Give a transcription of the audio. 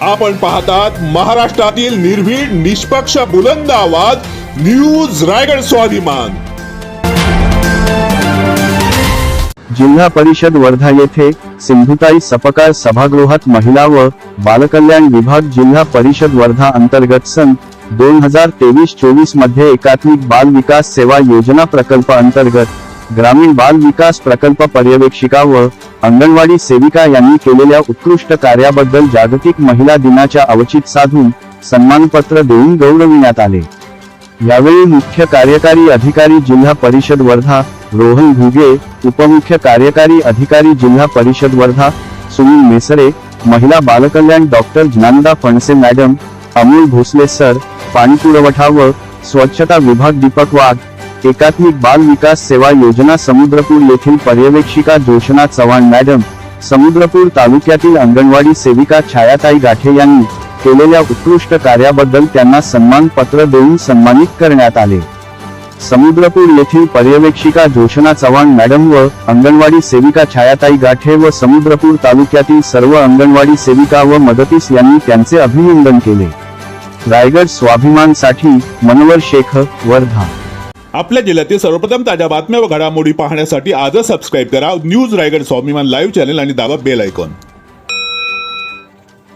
आपण पाहतात महाराष्ट्रातील निर्भीड निष्पक्ष बुलंद आवाज न्यूज रायगड स्वाभिमान। जिल्हा परिषद वर्धा येथे सिंधुताई सपकाळ सभागृहात महिला व बालकल्याण विभाग जिल्हा परिषद वर्धा अंतर्गत सन 2023-24 मध्ये एकात्मिक बाल विकास सेवा योजना प्रकल्प अंतर्गत ग्रामीण बाल विकास प्रकल्प पर्यवेक्षिका व अंगणवाडी सेविका यांनी केलेल्या उत्कृष्ट कार्याबद्दल जागतिक महिला दिनाच्या औचित्य साधून सन्मानपत्र देऊन गौरविण्यात आले। यावेळी मुख्य कार्यकारी अधिकारी जिल्हा परिषद वर्धा रोहन घुगे, उपमुख्य कार्यकारी अधिकारी जिल्हा परिषद वर्धा सुनील मेसरे, महिला बालकल्याण doctor Gyanada Phanse madam, Amol Bhosale sir, पाणी पुरवठा व स्वच्छता विभाग दीपक वाघ, एकात्मिक बाल विकास सेवा योजना समुद्रपूर येथील पर्यवेक्षिका जोशना चव्हाण मॅडम, समुद्रपूर तालुक्यातील अंगणवाडी सेविका छायाताई गाठे यांनी केलेल्या उत्कृष्ट कार्याबद्दल त्यांना सन्मान पत्र देऊन सन्मानित करण्यात आले। समुद्रपूर येथील पर्यवेक्षिका जोशना चव्हाण मॅडम व अंगणवाडी सेविका छायाताई गाठे व समुद्रपूर तालुक्यातील सर्व अंगणवाडी सेविका व मदतीस यांनी त्यांचे अभिनंदन केले। रायगड स्वाभिमानसाठी मनोहर शेख, वर्धा। आपल्या जिल्ह्यातील सर्वप्रथम ताज्या बातम्या व घडामोडी पाहण्यासाठी आजच सबस्क्राइब करा न्यूज रायगड स्वाभिमान लाईव्ह चॅनल आणि दाबा बेल आयकॉन।